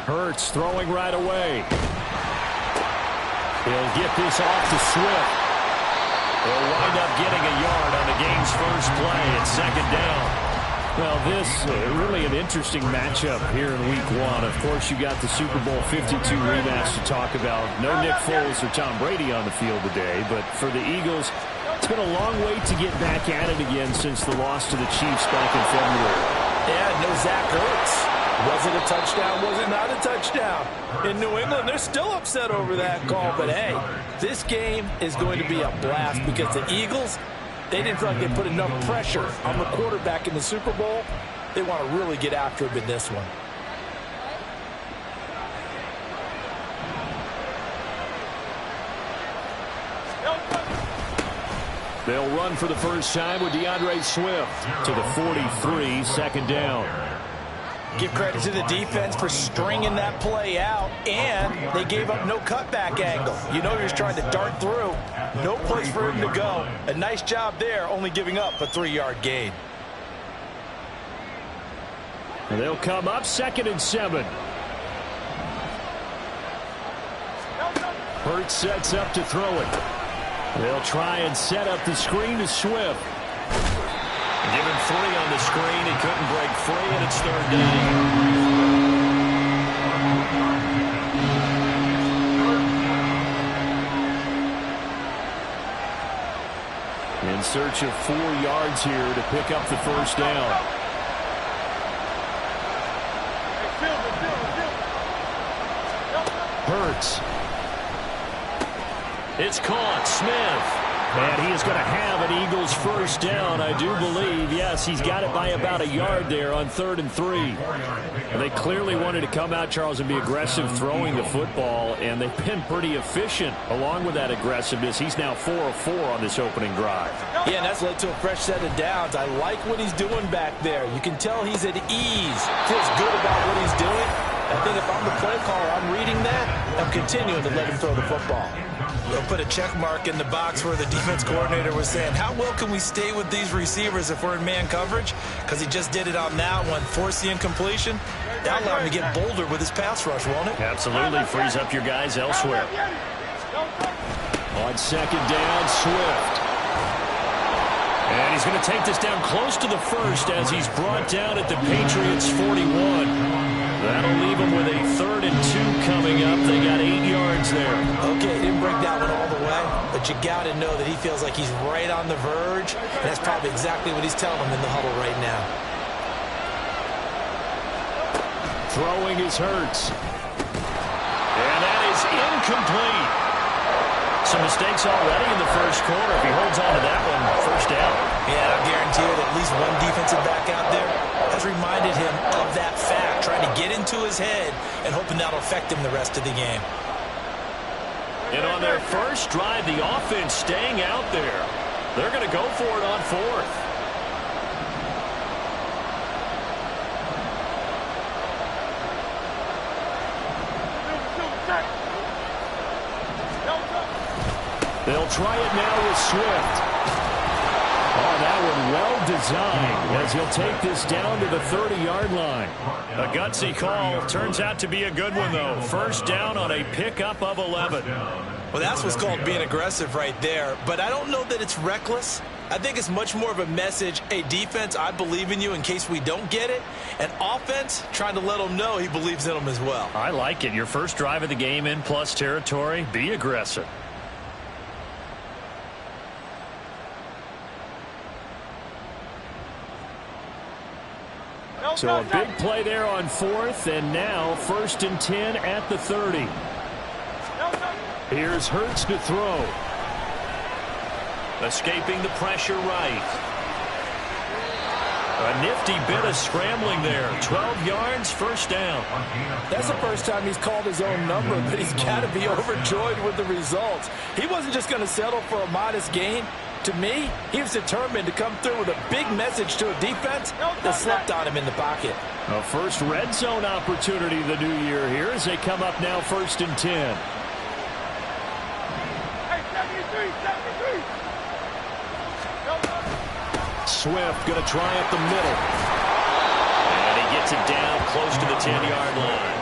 Hurts throwing right away. He'll get this off to Swift. He'll wind up getting a yard on the game's first play at second down. Well, this really an interesting matchup here in Week 1. Of course, you got the Super Bowl 52 rematch to talk about. No Nick Foles or Tom Brady on the field today, but for the Eagles, it's been a long wait to get back at it again since the loss to the Chiefs back in February. Yeah, no Zach Ertz. Was it a touchdown? Was it not a touchdown? In New England, they're still upset over that call. But, hey, this game is going to be a blast because the Eagles, they didn't feel like they put enough pressure on the quarterback in the Super Bowl. They want to really get after him in this one. They'll run for the first time with DeAndre Swift to the 43, second down. Give credit to the defense for stringing that play out, and they gave up no cutback angle. You know, he was trying to dart through. No place for him to go. A nice job there, only giving up a 3-yard gain. And they'll come up 2nd and 7. Hurts sets up to throw it. They'll try and set up the screen to Swift. Given 3 on the screen, he couldn't break free, and it's 3rd down. In search of 4 yards here to pick up the first down. Hurts. It's caught. Smith. And he is going to have an Eagles first down, I do believe. Yes, he's got it by about a yard there on 3rd and 3. And they clearly wanted to come out, Charles, and be aggressive throwing the football, and they've been pretty efficient along with that aggressiveness. He's now 4 of 4 on this opening drive. Yeah, and that's led to a fresh set of downs. I like what he's doing back there. You can tell he's at ease, feels good about what he's doing. I think if I'm the play caller, I'm reading that, I'm continuing to let him throw the football. They'll put a check mark in the box where the defense coordinator was saying, how well can we stay with these receivers if we're in man coverage? Because he just did it on that one, force the incompletion. That'll allow him to get bolder with his pass rush, won't it? Absolutely, frees up your guys elsewhere. On 2nd down, Swift. And he's going to take this down close to the first as he's brought down at the Patriots' 41. That'll leave them with a 3rd and 2 coming up. They got 8 yards there. Okay, didn't break that one all the way, but you got to know that he feels like he's right on the verge, and that's probably exactly what he's telling them in the huddle right now. Throwing is Hurts. And that is incomplete. Some mistakes already in the first quarter. If he holds on to that one, first down. Yeah, I guarantee you that at least one defensive back out there has reminded him of that fact, trying to get into his head and hoping that'll affect him the rest of the game. And on their first drive, the offense staying out there. They're going to go for it on 4th. They'll try it now with Swift. Oh, that one well designed as he'll take this down to the 30-yard line. A gutsy call. Turns out to be a good one, though. First down on a pickup of 11. Well, that's what's called being aggressive right there. But I don't know that it's reckless. I think it's much more of a message, hey, defense, I believe in you in case we don't get it. And offense, trying to let them know he believes in them as well. I like it. Your first drive of the game in plus territory, be aggressive. So a big play there on 4th, and now 1st and 10 at the 30. Here's Hurts to throw. Escaping the pressure right. A nifty bit of scrambling there. 12 yards, first down. That's the first time he's called his own number, but he's got to be overjoyed with the results. He wasn't just going to settle for a modest gain. To me, he was determined to come through with a big message to a defense that slept on him in the pocket. A first red zone opportunity the new year here as they come up now 1st and 10. Swift going to try up the middle. And he gets it down close to the 10-yard line.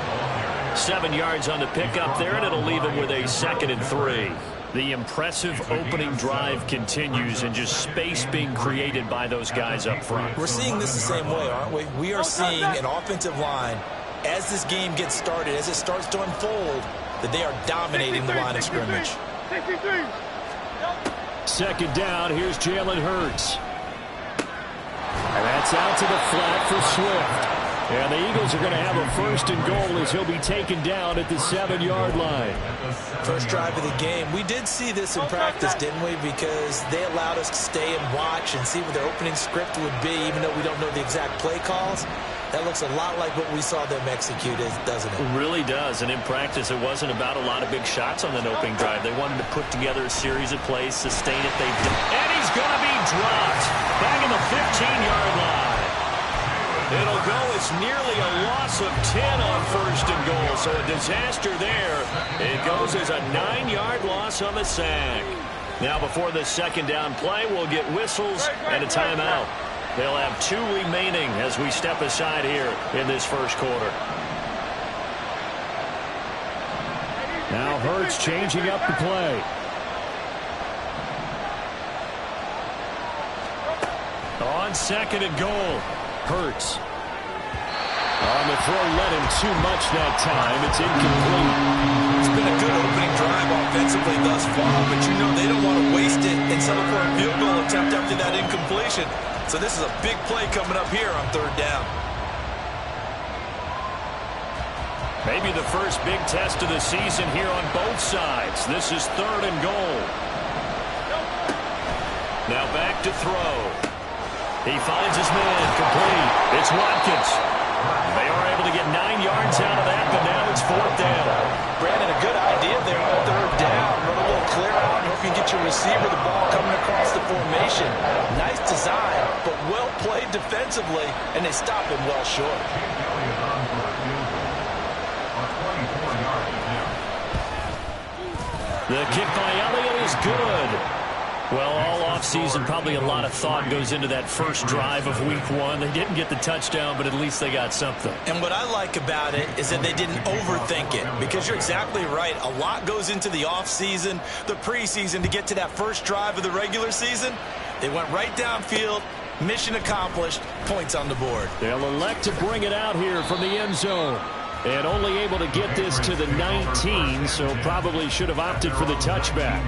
7 yards on the pickup there, and it'll leave him with a 2nd and 3. The impressive opening drive continues, and just space being created by those guys up front. We're seeing this the same way, aren't we? We are seeing an offensive line, as this game gets started, as it starts to unfold, that they are dominating the line of scrimmage. 2nd down, here's Jalen Hurts. And that's out to the flat for Swift. And the Eagles are going to have a 1st and goal as he'll be taken down at the 7-yard line. First drive of the game. We did see this in practice, didn't we? Because they allowed us to stay and watch and see what their opening script would be, even though we don't know the exact play calls. That looks a lot like what we saw them execute, doesn't it? It really does. And in practice, it wasn't about a lot of big shots on that opening drive. They wanted to put together a series of plays, sustain it. They've done. And he's going to be dropped back in the 15-yard line. It'll go. It's nearly a loss of 10 on 1st and goal. So a disaster there. It goes as a 9-yard loss on the sack. Now before the 2nd down play, we'll get whistles and a timeout. They'll have 2 remaining as we step aside here in this first quarter. Now Hurts changing up the play. On 2nd and goal, Hurts. On the throw, led him too much that time. It's incomplete. It's been a good opening drive offensively thus far, but you know they don't want to waste it and settle for a field goal attempt after that incompletion. So this is a big play coming up here on 3rd down. Maybe the first big test of the season here on both sides. This is 3rd and goal. Now back to throw. He finds his man, complete. It's Watkins. They are able to get 9 yards out of that, but now it's 4th down. Brandon, a good idea there on 3rd down. Run a little clear out and hope you get your receiver the ball coming across the formation. Nice design, but well played defensively, and they stop him well short. The kick by Elliott is good. Well, all offseason, probably a lot of thought goes into that first drive of Week 1. They didn't get the touchdown, but at least they got something. And what I like about it is that they didn't overthink it, because you're exactly right. A lot goes into the offseason, the preseason, to get to that first drive of the regular season. They went right downfield, mission accomplished, points on the board. They'll elect to bring it out here from the end zone. And only able to get this to the 19, so probably should have opted for the touchback.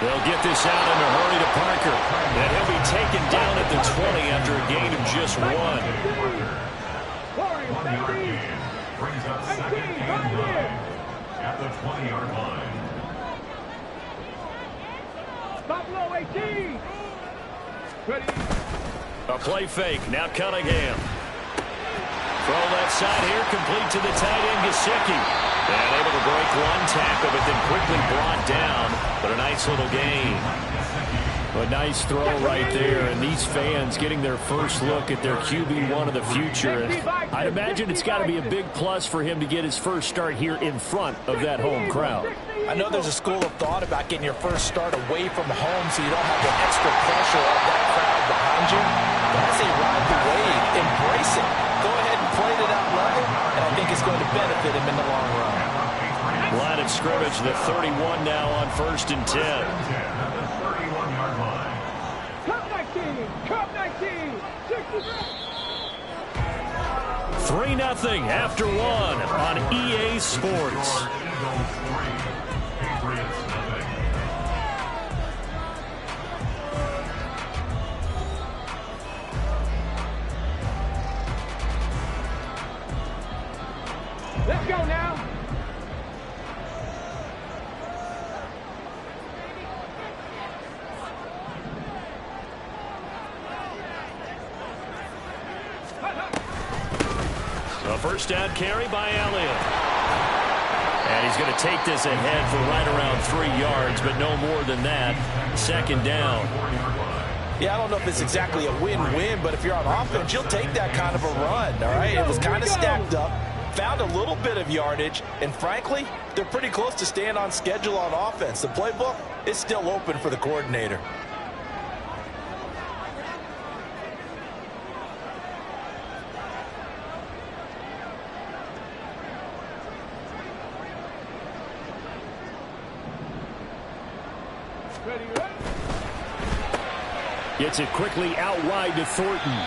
They'll get this out in a hurry to Parker. And he'll be taken down at the 20 after a gain of just 1. Brings up 2nd and 9 at the 20-yard line. Buffalo 18. Ready. A play fake. Now Cunningham. Throw left side here, complete to the tight end, Gesicki. And able to break 1 tackle, but then quickly brought down. But a nice little gain. A nice throw right there, and these fans getting their first look at their QB1 of the future. And I'd imagine it's got to be a big plus for him to get his first start here in front of that home crowd. I know there's a school of thought about getting your first start away from home so you don't have the extra pressure of that crowd behind you. But I say ride the wave, embrace it. Go ahead and play it at that level, and I think it's going to benefit him in the long run. Line of scrimmage, the 31 now on 1st and 10. Cup 19. 3-0 after 1 on EA Sports. Let's go now. A first down carry by Elliott. And he's going to take this ahead for right around 3 yards, but no more than that. 2nd down. Yeah, I don't know if it's exactly a win-win, but if you're on offense, you'll take that kind of a run, all right? It was kind of stacked up. found a little bit of yardage, and frankly, they're pretty close to staying on schedule on offense. The playbook is still open for the coordinator. Gets it quickly out wide to Thornton.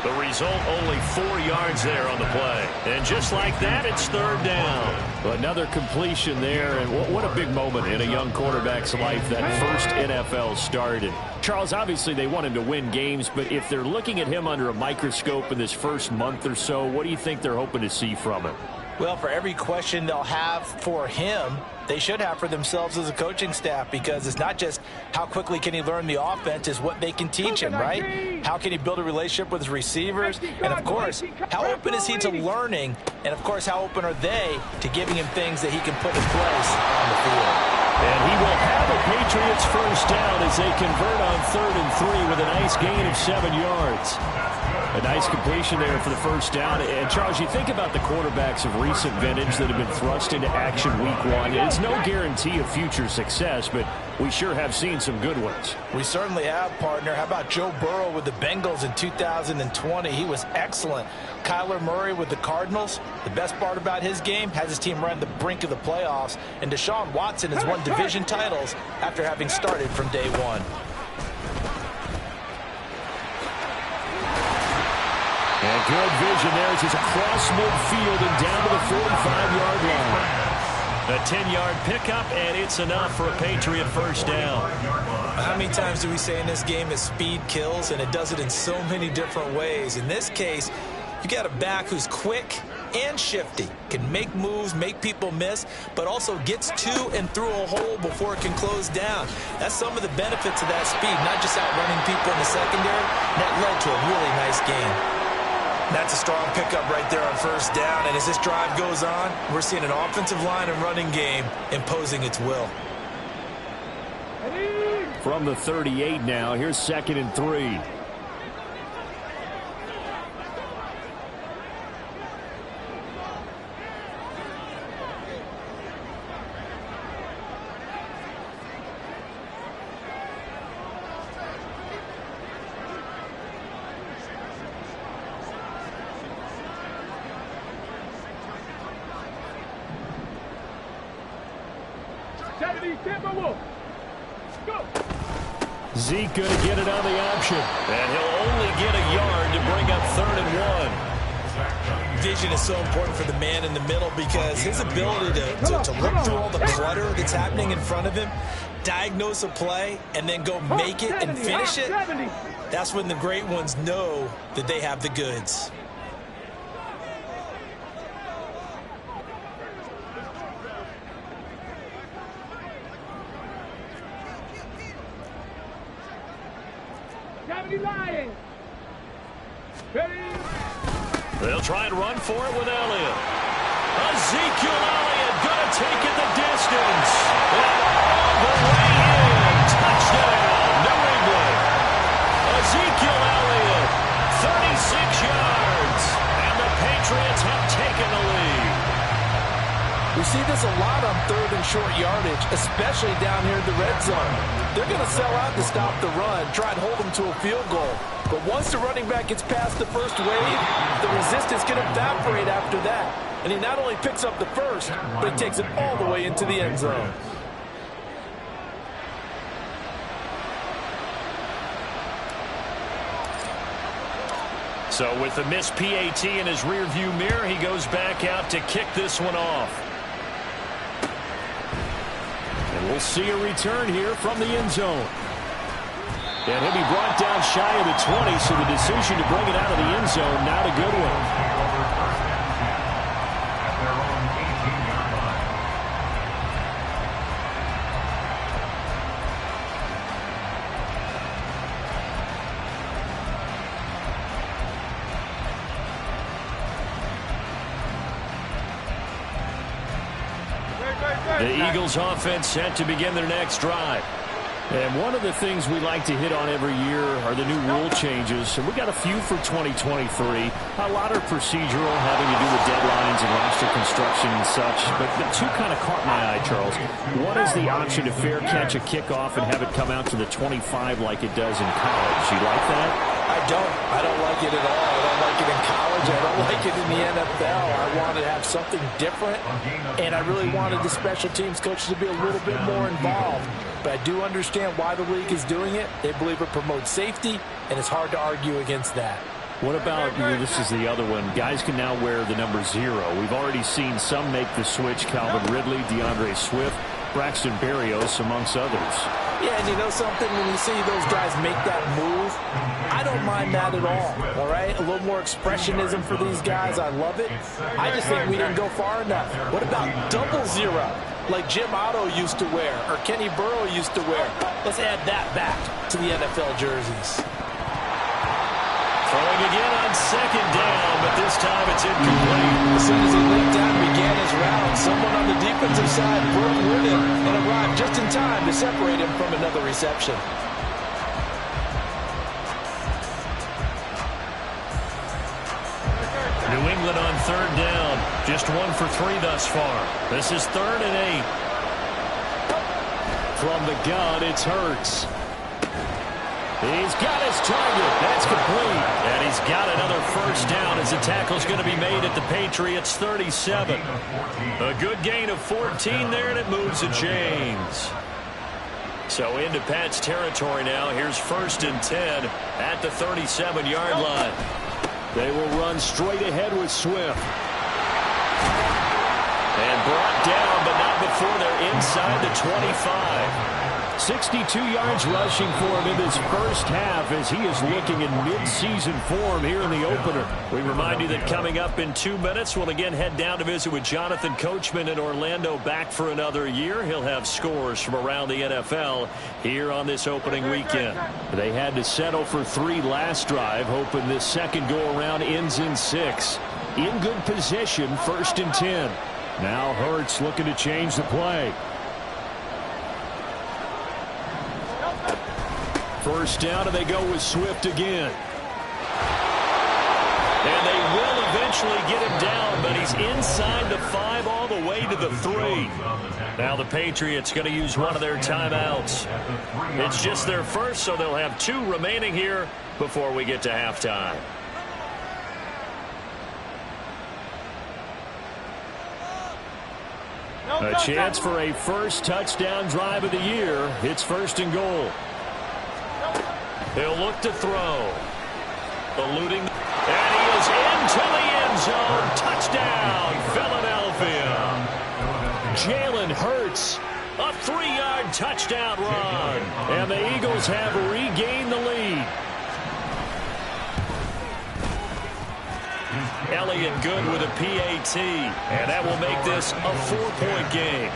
The result, only 4 yards there on the play. And just like that, it's third down. Another completion there, and what a big moment in a young quarterback's life, that first NFL start. And Charles, obviously they want him to win games, but if they're looking at him under a microscope in this first month or so, what do you think they're hoping to see from him? Well, for every question they'll have for him, they should have for themselves as a coaching staff, because it's not just how quickly can he learn the offense, it's what they can teach him, right? How can he build a relationship with his receivers? And, of course, how open is he to learning? And, of course, how open are they to giving him things that he can put in place on the field? And he will have a Patriots first down as they convert on 3rd and 3 with a nice gain of 7 yards. A nice completion there for the first down. And, Charles, you think about the quarterbacks of recent vintage that have been thrust into action week 1. It's no guarantee of future success, but we sure have seen some good ones. We certainly have, partner. How about Joe Burrow with the Bengals in 2020? He was excellent. Kyler Murray with the Cardinals. The best part about his game, has his team right on the brink of the playoffs. And Deshaun Watson has won division titles after having started from day one. And good vision there as he's across midfield and down to the 45-yard line. A 10-yard pickup, and it's enough for a Patriot first down. How many times do we say in this game that speed kills, and it does it in so many different ways? In this case, you got a back who's quick and shifty, can make moves, make people miss, but also gets to and through a hole before it can close down. That's some of the benefits of that speed, not just outrunning people in the secondary. That led to a really nice game. That's a strong pickup right there on first down, and as this drive goes on, we're seeing an offensive line and running game imposing its will. From the 38 now, here's 2nd and 3. Zeke going to get it on the option. And he'll only get a yard to bring up 3rd and 1. Vision is so important for the man in the middle, because his ability to look through all the clutter that's happening in front of him, diagnose a play, and then go make it and finish it, that's when the great ones know that they have the goods. They'll try and run for it with Elliott. Ezekiel Elliott going to take it the distance. And all the way in. Touchdown, New England. Ezekiel Elliott, 36 yards. And the Patriots have taken the lead. We see this a lot on 3rd and short yardage, especially down here in the red zone. They're going to sell out to stop the run, try and hold them to a field goal. But once the running back gets past the first wave, the resistance can evaporate after that. And he not only picks up the first, but he takes it all the way into the end zone. So with the missed PAT in his rearview mirror, he goes back out to kick this one off. And we'll see a return here from the end zone. And he'll be brought down shy of the 20, so the decision to bring it out of the end zone, not a good one. The Eagles offense set to begin their next drive. And one of the things we like to hit on every year are the new rule changes. And we got a few for 2023. A lot are procedural, having to do with deadlines and facial construction and such, but two kind of caught my eye, Charles. One is the option to fair catch a kickoff and have it come out to the 25 like it does in college. You like that? I don't like it at all. I don't like it in college. I don't like it in the NFL. I wanted to have something different, and I really wanted the special teams coaches to be a little bit more involved. But I do understand why the league is doing it. They believe it promotes safety, and it's hard to argue against that. What about, this is the other one, guys can now wear the number 0. We've already seen some make the switch, Calvin Ridley, DeAndre Swift, Braxton Berrios, amongst others. Yeah, and you know something? When you see those guys make that move, I don't mind that at all right? A little more expressionism for these guys. I love it. I just think we didn't go far enough. What about double 0, like Jim Otto used to wear or Kenny Burrow used to wear? Let's add that back to the NFL jerseys. Throwing again on second down, but this time it's incomplete. As soon as he leaped out and began his route, someone on the defensive side broke with him and arrived just in time to separate him from another reception. New England on third down. Just 1 for 3 thus far. This is 3rd and 8. From the gun, it's Hurts. He's got his target. That's complete. And he's got another first down as the tackle's going to be made at the Patriots 37. A good gain of 14 there, and it moves the chains. So into Pat's territory now. Here's 1st and 10 at the 37-yard line. They will run straight ahead with Swift. And brought down, but not before they're inside the 25. 62 yards rushing for him in this first half as he is looking in mid-season form here in the opener. We remind you that coming up in 2 minutes, we'll again head down to visit with Jonathan Coachman in Orlando, back for another year. He'll have scores from around the NFL here on this opening weekend. They had to settle for 3 last drive, hoping this second go-around ends in 6. In good position, 1st and 10. Now Hurts looking to change the play. First down, and they go with Swift again. And they will eventually get him down, but he's inside the 5 all the way to the 3. Now the Patriots going to use one of their timeouts. It's just their first, so they'll have 2 remaining here before we get to halftime. A chance for a first touchdown drive of the year. It's 1st and goal. He'll look to throw. Eluding. And he is into the end zone. Touchdown, Philadelphia. Jalen Hurts. A 3-yard touchdown run. And the Eagles have regained the lead. Elliott good with a PAT. And that will make this a 4-point game.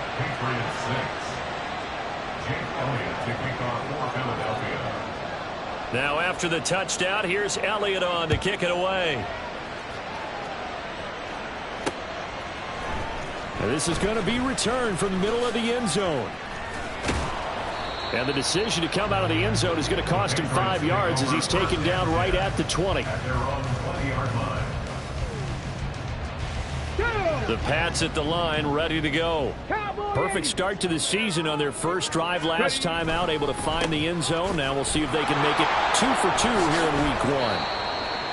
Now after the touchdown, here's Elliott on to kick it away. And this is going to be returned from the middle of the end zone. And the decision to come out of the end zone is going to cost him 5 yards as he's taken down right at the 20. The Pats at the line, ready to go. Perfect start to the season on their first drive last time out, able to find the end zone. Now we'll see if they can make it 2 for 2 here in week 1.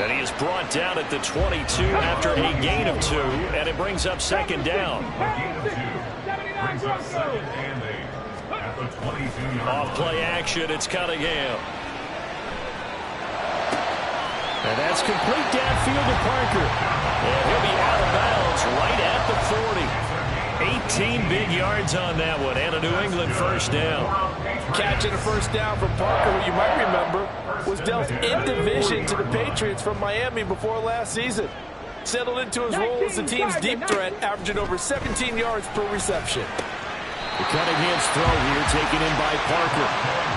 And he is brought down at the 22 after a gain of 2, and it brings up 2nd down. Off play action, it's Cunningham. And that's complete downfield to Parker. And he'll be out of bounds right at the 40. 18 big yards on that one, and a New England first down. Catching a first down from Parker, who you might remember was dealt in division to the Patriots from Miami before last season. Settled into his role as the team's deep threat, averaging over 17 yards per reception. The Cunningham's throw here taken in by Parker.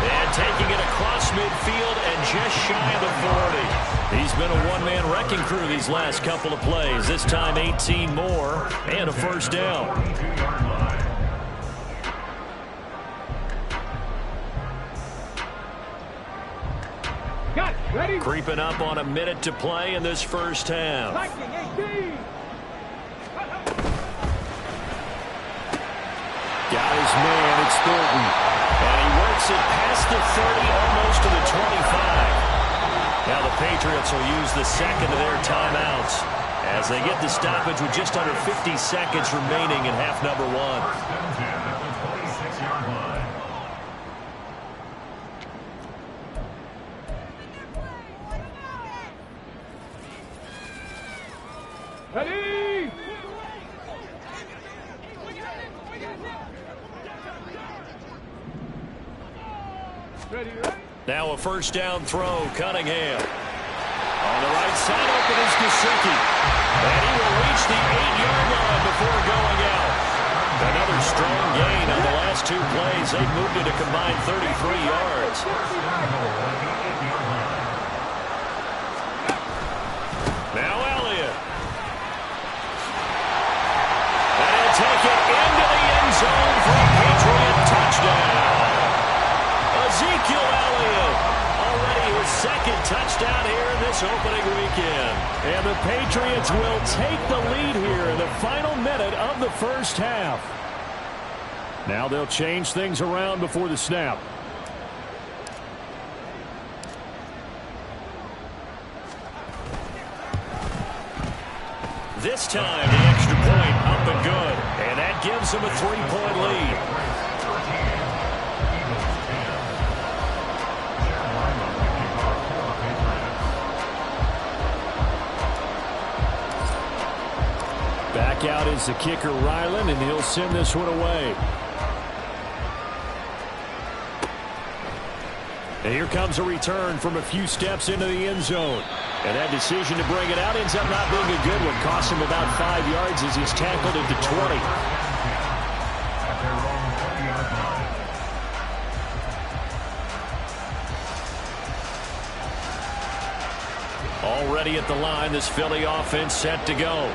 And taking it across midfield and just shy of the 40. He's been a one-man wrecking crew these last couple of plays. This time 18 more and a first down. Ready? Creeping up on a minute to play in this first half. his man. It's Thornton. And he works it past the 30, almost to the 25. Now the Patriots will use the second of their timeouts as they get the stoppage with just under 50 seconds remaining in half number one. Ready? Ready, ready? Now a first down throw, Cunningham. On the right side, open is Gesicki. And he will reach the 8-yard line before going out. Another strong gain on the last two plays. They've moved it a combined 33 yards. Now Elliott. And he'll take it into the end zone for a Patriot touchdown. Ezekiel Elliott, already his second touchdown here in this opening weekend. And the Patriots will take the lead here in the final minute of the first half. Now they'll change things around before the snap. This time the extra point up and good. And that gives them a 3-point lead. Back out is the kicker, Ryland, and he'll send this one away. And here comes a return from a few steps into the end zone. And that decision to bring it out ends up not being a good one. Costs him about 5 yards as he's tackled at the 20. Already at the line, this Philly offense set to go.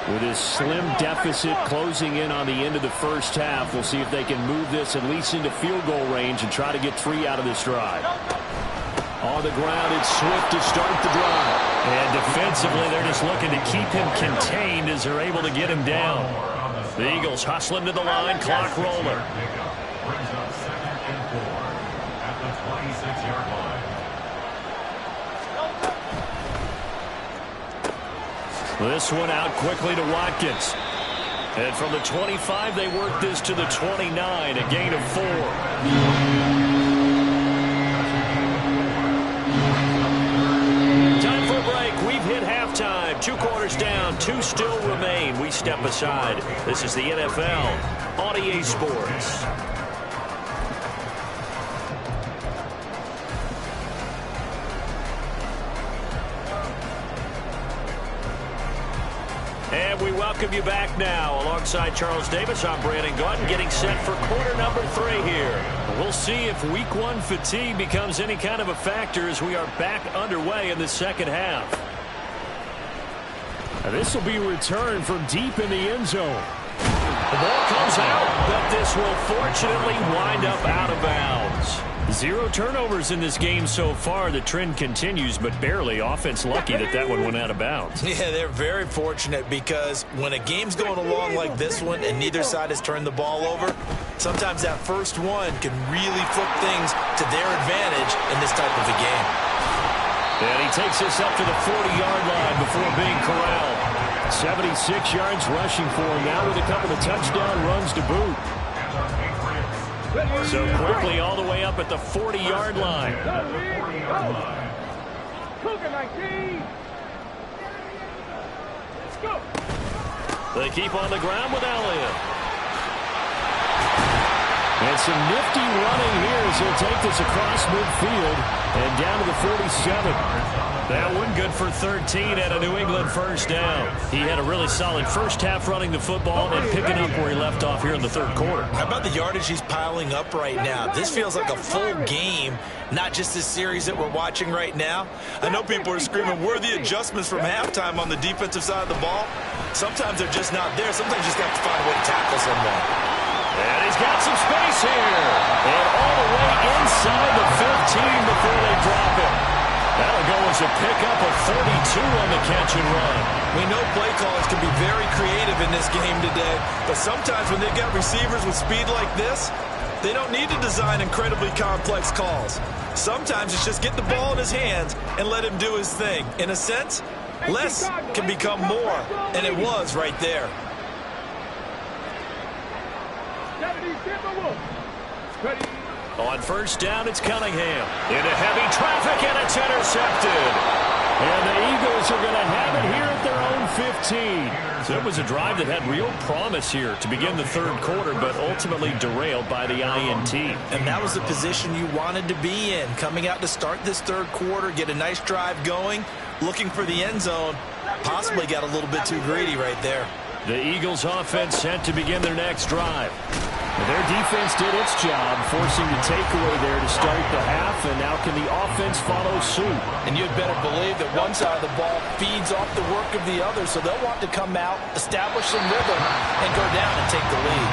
With his slim deficit closing in on the end of the first half, we'll see if they can move this at least into field goal range and try to get 3 out of this drive. On the ground, it's Swift to start the drive. And defensively, they're just looking to keep him contained as they're able to get him down. The Eagles hustling to the line, clock roller. Brings up 2nd and 4 at the 26-yard line. This one out quickly to Watkins. And from the 25, they work this to the 29, a gain of 4. Time for a break. We've hit halftime. 2 quarters down, 2 still remain. We step aside. This is the NFL on EA Sports. And we welcome you back now. Alongside Charles Davis, I'm Brandon Gaudin, getting set for quarter number 3 here. We'll see if week 1 fatigue becomes any kind of a factor as we are back underway in the second half. And this will be returned from deep in the end zone. The ball comes out, but this will fortunately wind up out of bounds. 0 turnovers in this game so far. The trend continues, but barely. Offense lucky that one went out of bounds. Yeah, they're very fortunate because when a game's going along like this one and neither side has turned the ball over, sometimes that first one can really flip things to their advantage in this type of a game. And he takes us up to the 40-yard line before being corralled. 76 yards rushing for him now with a couple of touchdown runs to boot. So quickly all the way up at the 40-yard line. Cougar 19. Let's go. They keep on the ground with Elliott. And some nifty running here as he'll take this across midfield and down to the 47. That one good for 13 at a New England first down. He had a really solid first half running the football and picking up where he left off here in the third quarter. How about the yardage he's piling up right now? This feels like a full game, not just this series that we're watching right now. I know people are screaming, where are the adjustments from halftime on the defensive side of the ball? Sometimes they're just not there. Sometimes you just have to find a way to tackle someone. And he's got some space here. And all the way inside the 15 before they drop it. That'll go as a pickup of 42 on the catch and run. We know play callers can be very creative in this game today, but sometimes when they've got receivers with speed like this, they don't need to design incredibly complex calls. Sometimes it's just get the ball in his hands and let him do his thing. In a sense, less can become more, and it was right there. Ready. On first down, it's Cunningham. Into heavy traffic, and it's intercepted. And the Eagles are going to have it here at their own 15. So it was a drive that had real promise here to begin the third quarter, but ultimately derailed by the INT. And that was the position you wanted to be in. Coming out to start this third quarter, get a nice drive going, looking for the end zone. Possibly got a little bit too greedy right there. The Eagles offense set to begin their next drive. Their defense did its job, forcing the takeaway there to start the half, and now can the offense follow suit? And you'd better believe that one side of the ball feeds off the work of the other, so they'll want to come out, establish some rhythm, and go down and take the lead.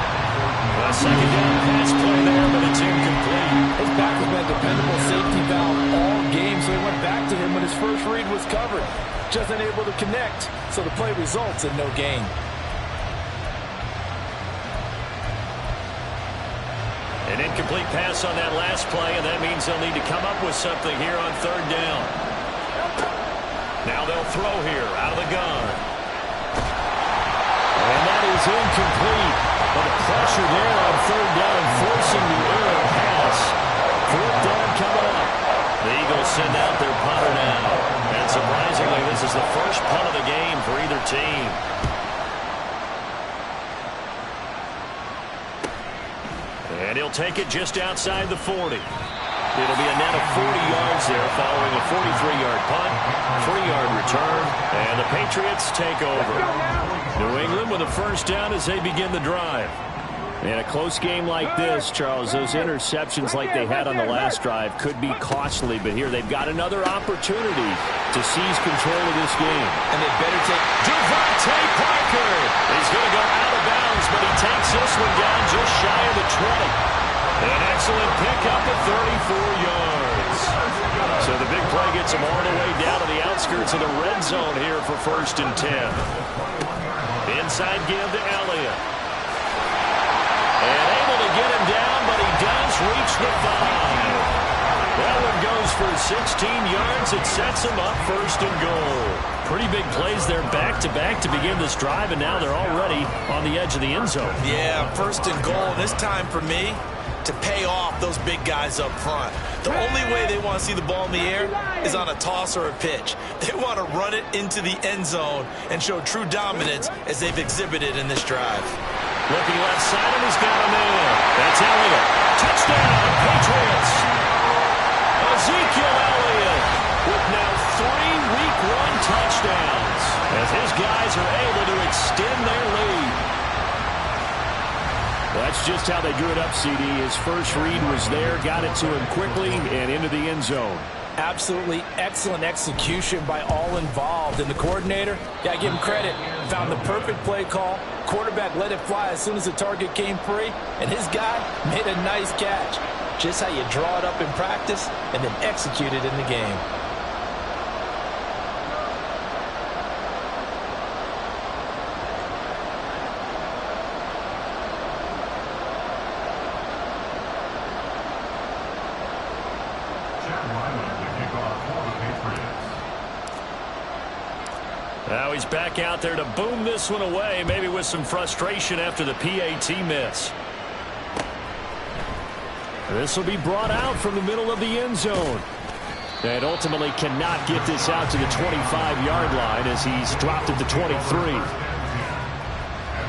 A second down pass play there, but it's incomplete. His back has been a dependable safety valve all game, so he went back to him when his first read was covered. Just unable to connect, so the play results in no gain. An incomplete pass on that last play, and that means they'll need to come up with something here on third down. Now they'll throw here out of the gun. And that is incomplete. But the pressure there on third down, forcing the error pass. Fourth down coming up. The Eagles send out their punter now. And surprisingly, this is the first punt of the game for either team. And he'll take it just outside the 40. It'll be a net of 40 yards there following a 43-yard punt, 3-yard return, and the Patriots take over. New England with a first down as they begin the drive. In a close game like this, Charles, those interceptions like they had on the last drive could be costly, but here they've got another opportunity to seize control of this game. And they better take Devontae Parker. He's going to go out of bounds, but he takes this one down just shy of the 20. An excellent pickup of 34 yards. So the big play gets him all the way down to the outskirts of the red zone here for 1st and 10. Inside give to Elliott. And able to get him down, but he does reach the 5. That one goes for 16 yards. It sets him up 1st and goal. Pretty big plays there back-to-back to begin this drive, and now they're already on the edge of the end zone. Yeah, 1st and goal. This time for me to pay off those big guys up front. The only way they want to see the ball in the air is on a toss or a pitch. They want to run it into the end zone and show true dominance as they've exhibited in this drive. Looking left side, and he's got him in. That's Elliott. Touchdown, Patriots. Ezekiel Elliott with now 3 Week 1 touchdowns as his guys are able to extend their lead. That's just how they drew it up, CD. His first read was there, got it to him quickly, and into the end zone. Absolutely excellent execution by all involved. And the coordinator, got to give him credit, found the perfect play call. Quarterback let it fly as soon as the target came free, and his guy made a nice catch. Just how you draw it up in practice and then execute it in the game. Now he's back out there to boom this one away, maybe with some frustration after the PAT miss. This will be brought out from the middle of the end zone. And ultimately cannot get this out to the 25-yard line as he's dropped at the 23. At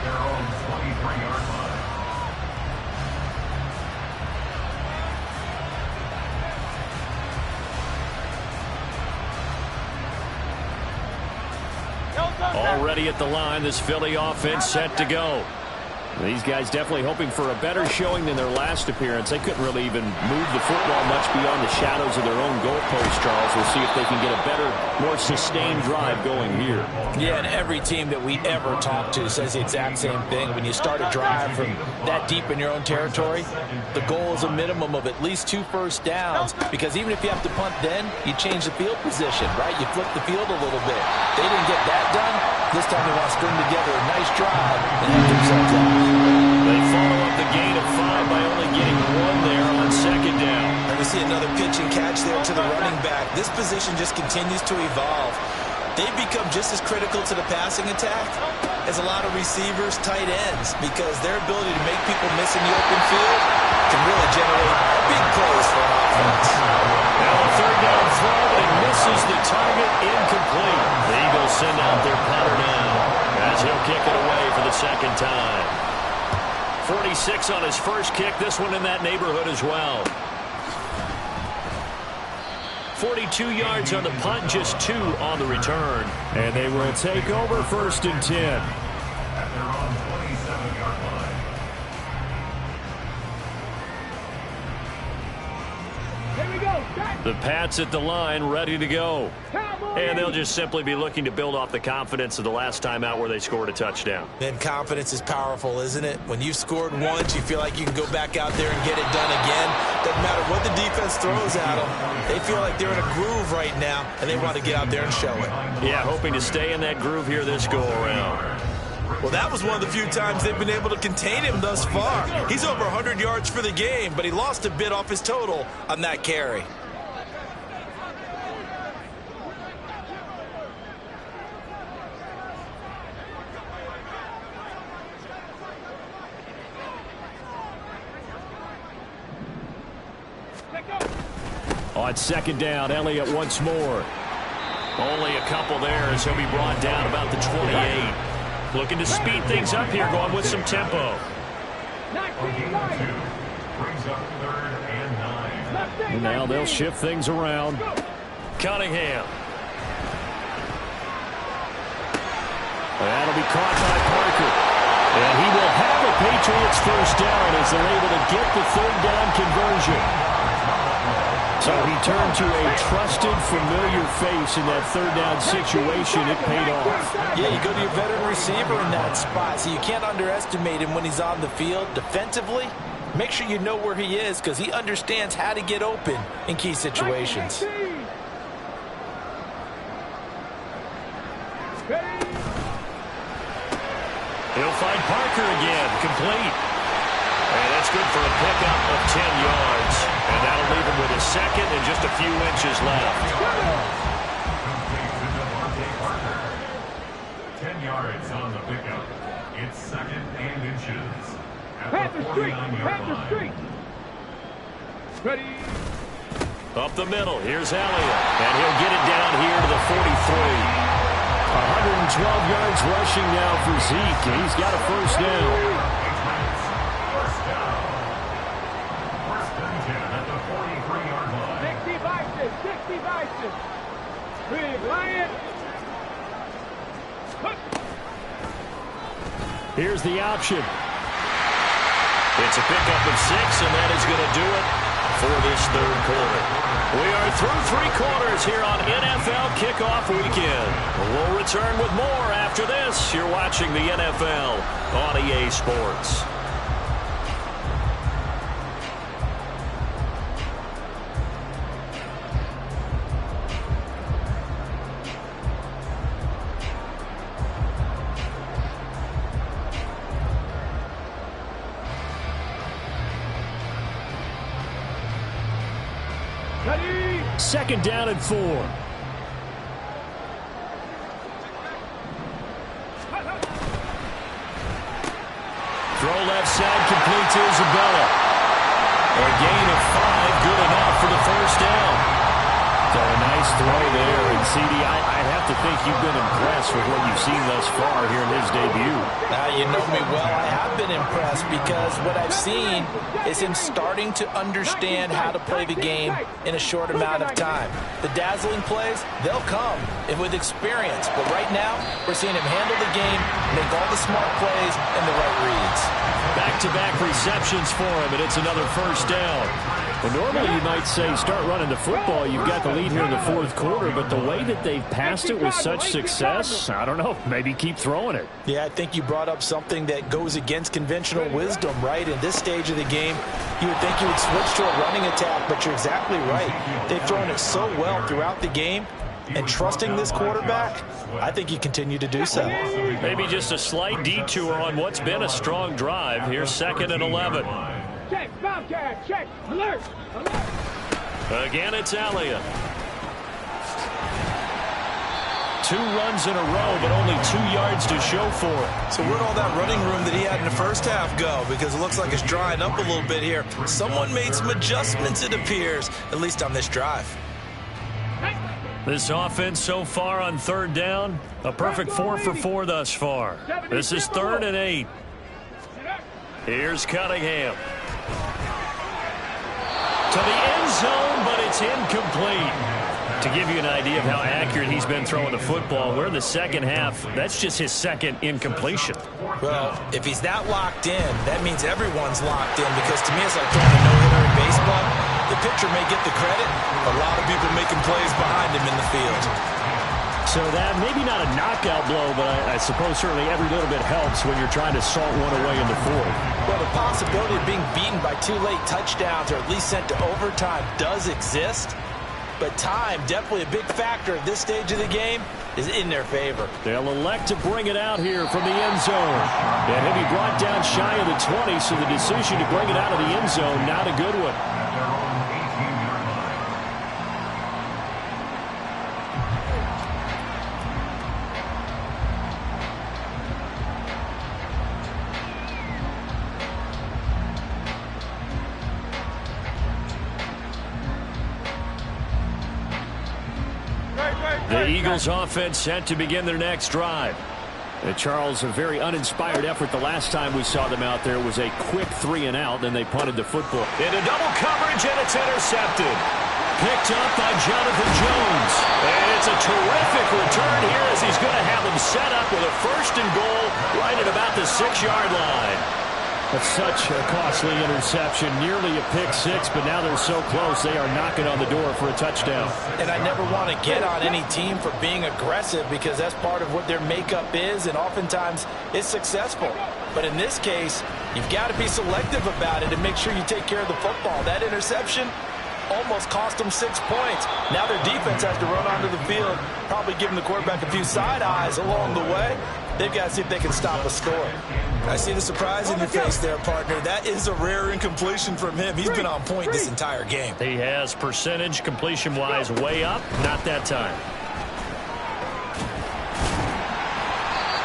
their own 23-yard line. Already at the line, this Philly offense set to go. These guys definitely hoping for a better showing than their last appearance. They couldn't really even move the football much beyond the shadows of their own goalpost, Charles. We'll see if they can get a better, more sustained drive going here. Yeah, and every team that we ever talk to says the exact same thing. When you start a drive from that deep in your own territory, the goal is a minimum of at least 2 first downs, because even if you have to punt then, you change the field position, right? You flip the field a little bit. They didn't get that done. This time they want to string together a nice drive and help themselves out. They follow up the gain of 5 by only getting 1 there on second down. And we see another pitch and catch there to the running back. This position just continues to evolve. They've become just as critical to the passing attack as a lot of receivers, tight ends, because their ability to make people miss in the open field can really generate big plays for an offense. Now a third down throw, and he misses the target, incomplete. The Eagles send out their punter now as he'll kick it away for the second time. 46 on his first kick, this one in that neighborhood as well. 42 yards on the punt, just 2 on the return. And they will take over 1st and 10. At their own 27-yard line. Here we go. The Pats at the line, ready to go. And they'll just simply be looking to build off the confidence of the last time out where they scored a touchdown. Then confidence is powerful, isn't it? When you've scored once, you feel like you can go back out there and get it done again. Doesn't matter what the defense throws at them. They feel like they're in a groove right now, and they want to get out there and show it. Yeah, hoping to stay in that groove here this go-around. Well, that was one of the few times they've been able to contain him thus far. He's over 100 yards for the game, but he lost a bit off his total on that carry. On second down, Elliott once more. Only a couple there as he'll be brought down about the 28. Looking to speed things up here, going with some tempo. Brings up 3rd and 9. And now they'll shift things around. Cunningham. That'll be caught by Parker. And he will have a Patriots first down as they're able to get the 3rd down conversion. So he turned to a trusted, familiar face in that 3rd down situation. It paid off. Yeah, you go to your veteran receiver in that spot, so you can't underestimate him when he's on the field. Defensively, make sure you know where he is, because he understands how to get open in key situations. He'll find Parker again, complete. And that's good for a pickup of 10 yards. And that'll leave him with a second and just a few inches left. Complete to Devontae Parker. 10 yards on the pickup. It's 2nd and inches. At the 49-yard line. Ready. Up the middle, here's Elliott. And he'll get it down here to the 43. 112 yards rushing now for Zeke, and he's got a first down. First down. 1st and 10 at the 43-yard line. 60 vices. Big Lion. Here's the option. It's a pickup of 6, and that is going to do it for this 3rd quarter. We are through 3 quarters here on NFL Kickoff Weekend. We'll return with more after this. You're watching the NFL on EA Sports. Ready. 2nd down and 4. Throw left side, complete to Isabella. A gain of 5, good enough for the first down. So a nice throw there. And CD, I have to think you've been impressed with what you've seen thus far here in his debut. You know me well. I have been impressed because what I've seen is him starting to understand how to play the game in a short amount of time. The dazzling plays, they'll come with experience. But right now, we're seeing him handle the game, make all the smart plays and the right reads. back-to-back receptions for him, and it's another first down. Well, normally you might say start running the football. You've got the lead here in the fourth quarter, but the way that they've passed it with such success, I don't know, maybe keep throwing it. Yeah, I think you brought up something that goes against conventional wisdom, right? In this stage of the game, you would think you would switch to a running attack, but you're exactly right. They've thrown it so well throughout the game, and trusting this quarterback, I think you continue to do so. Maybe just a slight detour on what's been a strong drive. Here's 2nd and 11. Check, Bobcat, check, alert, alert. Again, it's Elliott. 2 runs in a row, but only 2 yards to show for it. So where'd all that running room that he had in the first half go? Because it looks like it's drying up a little bit here. Someone made some adjustments, it appears, at least on this drive. This offense so far on 3rd down, a perfect 4 for 4 thus far. This is 3rd and 8. Here's Cunningham. To the end zone, but it's incomplete. To give you an idea of how accurate he's been throwing the football, we're in the second half. That's just his 2nd incompletion. Well, if he's that locked in, that means everyone's locked in, because to me it's like throwing a no-hitter in baseball. The pitcher may get the credit, a lot of people making plays behind him in the field. So that maybe not a knockout blow, but I suppose certainly every little bit helps when you're trying to salt one away in the 4th. Well, the possibility of being beaten by 2 late touchdowns or at least sent to overtime does exist. But time, definitely a big factor at this stage of the game, is in their favor. They'll elect to bring it out here from the end zone. And he'll be brought down shy of the 20, so the decision to bring it out of the end zone, not a good one. The Eagles offense set to begin their next drive. Charles, a very uninspired effort the last time we saw them out there. Was a quick 3 and out, then they punted the football. Into double coverage, and it's intercepted. Picked up by Jonathan Jones. And it's a terrific return here as he's going to have them set up with a 1st and goal right at about the 6-yard line. That's such a costly interception, nearly a pick 6, but now they're so close they are knocking on the door for a touchdown. And I never want to get on any team for being aggressive, because that's part of what their makeup is, and oftentimes it's successful. But in this case, you've got to be selective about it and make sure you take care of the football. That interception almost cost them 6 points. Now their defense has to run onto the field, probably giving the quarterback a few side eyes along the way. They've got to see if they can stop a score. I see the surprise in your face there, partner. That is a rare incompletion from him. He's been on point this entire game. He has percentage completion-wise way up. Not that time.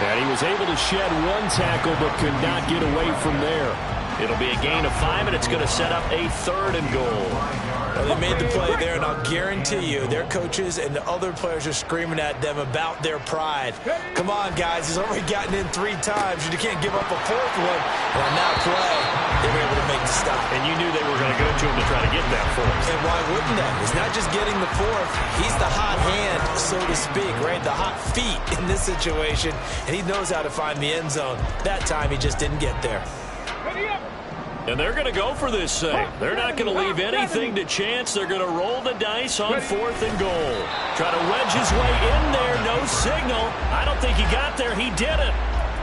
And he was able to shed 1 tackle but could not get away from there. It'll be a gain of 5, and it's going to set up a 3rd and goal. Well, they made the play there, and I'll guarantee you their coaches and the other players are screaming at them about their pride. Come on, guys. He's already gotten in 3 times. You can't give up a 4th one. And on that play, they were able to make the stop. And you knew they were going to go to him to try to get that 4th. And why wouldn't they? It's not just getting the 4th. He's the hot hand, so to speak, right? The hot feet in this situation. And he knows how to find the end zone. That time, he just didn't get there. And they're going to go for this thing. They're not going to leave anything to chance. They're going to roll the dice on 4th and goal. Try to wedge his way in there. No signal. I don't think he got there. He didn't.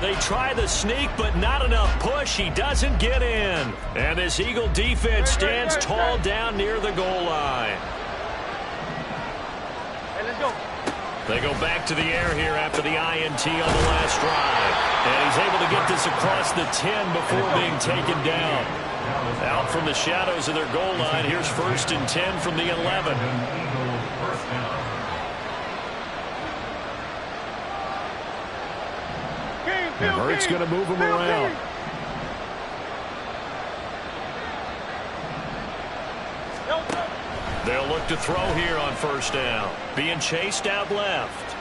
They try the sneak, but not enough push. He doesn't get in. And this Eagle defense stands tall down near the goal line. They go back to the air here after the INT on the last drive. And he's able to get this across the 10 before being taken down. Out from the shadows of their goal line, here's 1st and 10 from the 11. And Hurts going to move him around. They'll look to throw here on 1st down. Being chased out left.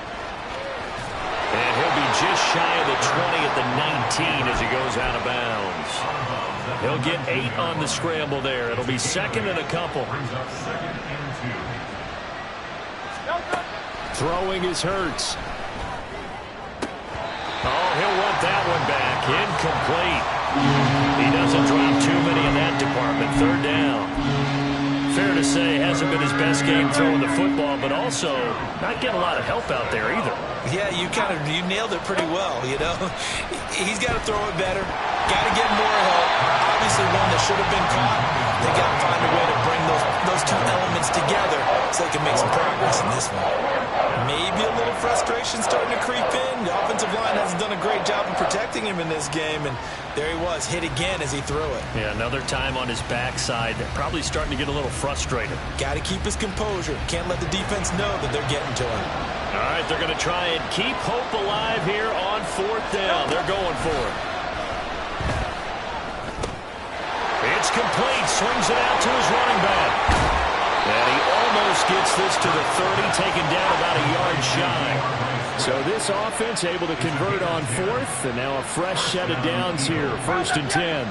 And he'll be just shy of the 20 at the 19 as he goes out of bounds. He'll get 8 on the scramble there. It'll be 2nd and a couple. Throwing is Hurts. Oh, he'll want that one back. Incomplete. He doesn't drop too many in that department. Third down. Fair to say, hasn't been his best game throwing the football, but also not getting a lot of help out there either. Yeah, you nailed it pretty well, you know. He's got to throw it better. Got to get more help. Obviously one that should have been caught. They got to find a way to bring those two elements together so they can make some progress in this one. Maybe a little frustration starting to creep in. The offensive line hasn't done a great job of protecting him in this game, and there he was, hit again as he threw it. Yeah, another time on his backside. Probably starting to get a little frustrated. Got to keep his composure. Can't let the defense know that they're getting to him. All right, they're going to try and keep hope alive here on fourth down. They're going for it. It's complete. Swings it out to his running back. And he almost gets this to the 30, taken down about a yard shy. So this offense able to convert on fourth, and now a fresh set of downs here, 1st and 10.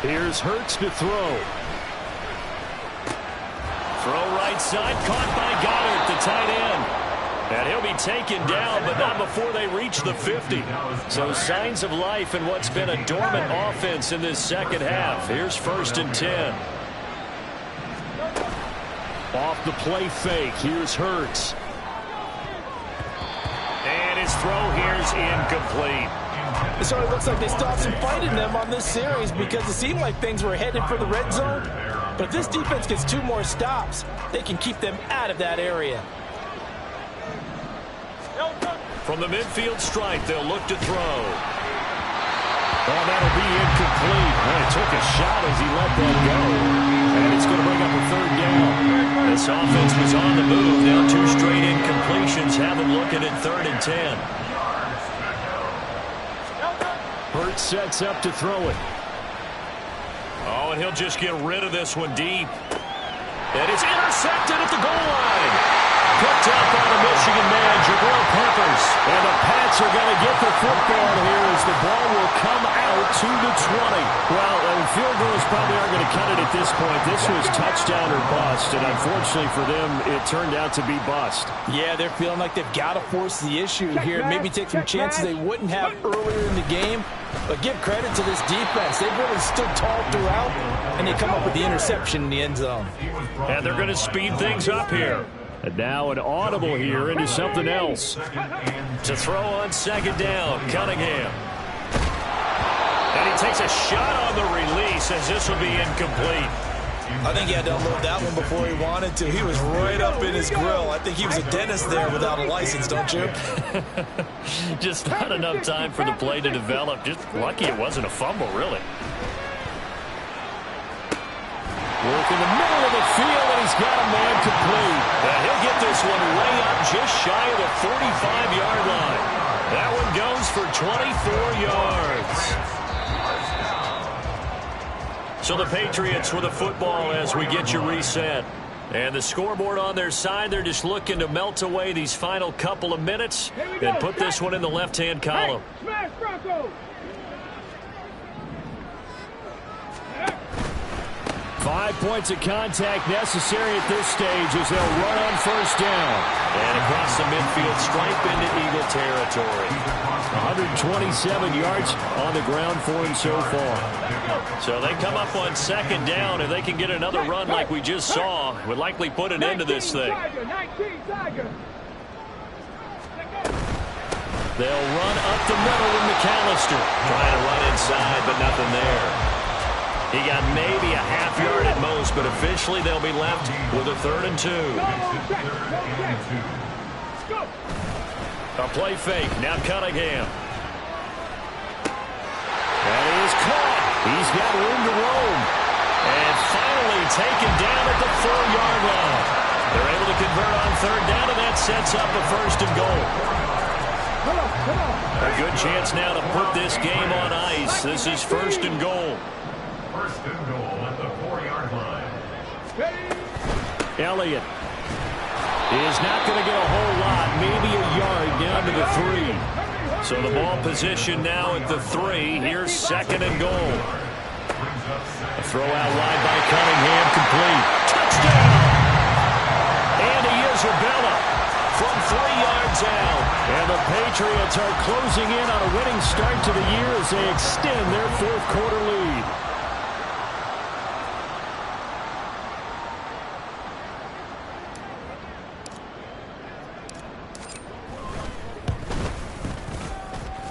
Here's Hurts to throw. Throw right side, caught by Goddard, the tight end. And he'll be taken down, but not before they reach the 50. So signs of life in what's been a dormant offense in this second half. Here's 1st and 10. Off the play fake, here's Hurts. And his throw here's incomplete. It sort of looks like they still have some fight in them on this series because it seemed like things were headed for the red zone. But if this defense gets 2 more stops, they can keep them out of that area. From the midfield stripe, they'll look to throw. Oh, that'll be incomplete. Well, he took a shot as he let that go. And it's going to bring up a 3rd down. This offense was on the move. Now 2 straight incompletions have them looking at 3rd and 10. Hurts sets up to throw it. Oh, and he'll just get rid of this one deep. And it's intercepted at the goal line. Picked up by the Michigan man, Jabril Peppers. And the Pats are going to get the football here as the ball will come out to the 20. Well, field goals probably aren't going to cut it at this point. This was touchdown or bust, and unfortunately for them, it turned out to be bust. Yeah, they're feeling like they've got to force the issue here and maybe take some chances they wouldn't have earlier in the game. But give credit to this defense. They've really stood tall throughout, and they come up with the interception in the end zone. And they're going to speed things up here. And now an audible here into something else. To throw on 2nd down, Cunningham. And he takes a shot on the release as this will be incomplete. I think he had to unload that one before he wanted to. He was right up in his grill. I think he was a dentist there without a license, don't you? Just not enough time for the play to develop. Just lucky it wasn't a fumble, really. Work in the middle of the field, and he's got a man complete. He'll get this one way up just shy of the 45-yard line. That one goes for 24 yards. So the Patriots with the football as we get you reset. And the scoreboard on their side, they're just looking to melt away these final couple of minutes and put this one in the left-hand column. Hey, smash Broncos! 5 points of contact necessary at this stage as they'll run on 1st down. And across the midfield stripe into Eagle territory. 127 yards on the ground for him so far. So they come up on 2nd down. If they can get another run like we just saw, would likely put an end to this thing. They'll run up the middle with McAllister. Trying to run inside, but nothing there. He got maybe a half yard at most, but officially they'll be left with a 3rd and 2. A play fake. Now Cunningham. And he is caught. He's got room to roam. And finally taken down at the 4-yard line. They're able to convert on 3rd down, and that sets up a 1st and goal. A good chance now to put this game on ice. This is 1st and goal. 1st and goal at the 4-yard line. Elliott is not going to get a whole lot, maybe a yard down to the 3. So the ball position now at the 3. Here's 2nd and goal. A throw out wide by Cunningham, complete. Touchdown! Andy Isabella. from 3 yards out. And the Patriots are closing in on a winning start to the year as they extend their fourth quarter lead.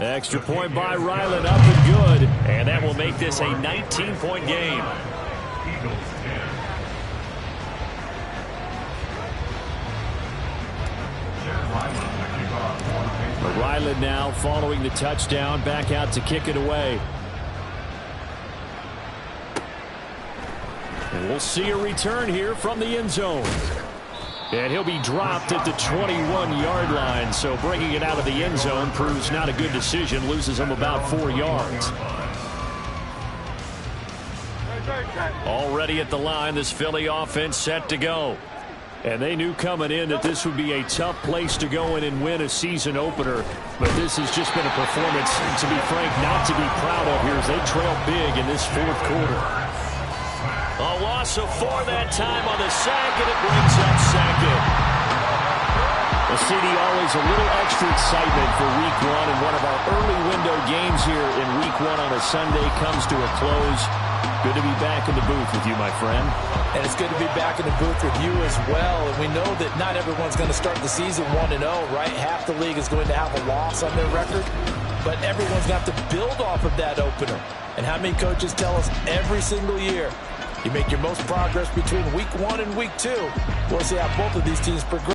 Extra point by Ryland, up and good. And that will make this a 19-point game. Eagles 10. Ryland now following the touchdown, back out to kick it away. And we'll see a return here from the end zone. And he'll be dropped at the 21-yard line, so bringing it out of the end zone proves not a good decision, loses him about 4 yards. Already at the line, this Philly offense set to go. And they knew coming in that this would be a tough place to go in and win a season opener. But this has just been a performance, to be frank, not to be proud of here as they trail big in this fourth quarter. A loss of 4 that time on the sack, and it brings up second. Well, CD, always a little extra excitement for Week 1, and one of our early window games here in Week 1 on a Sunday comes to a close. Good to be back in the booth with you, my friend. And it's good to be back in the booth with you as well. And we know that not everyone's going to start the season 1-0, right? Half the league is going to have a loss on their record. But everyone's going to have to build off of that opener. And how many coaches tell us every single year, you make your most progress between Week 1 and Week 2. We'll see how both of these teams progress.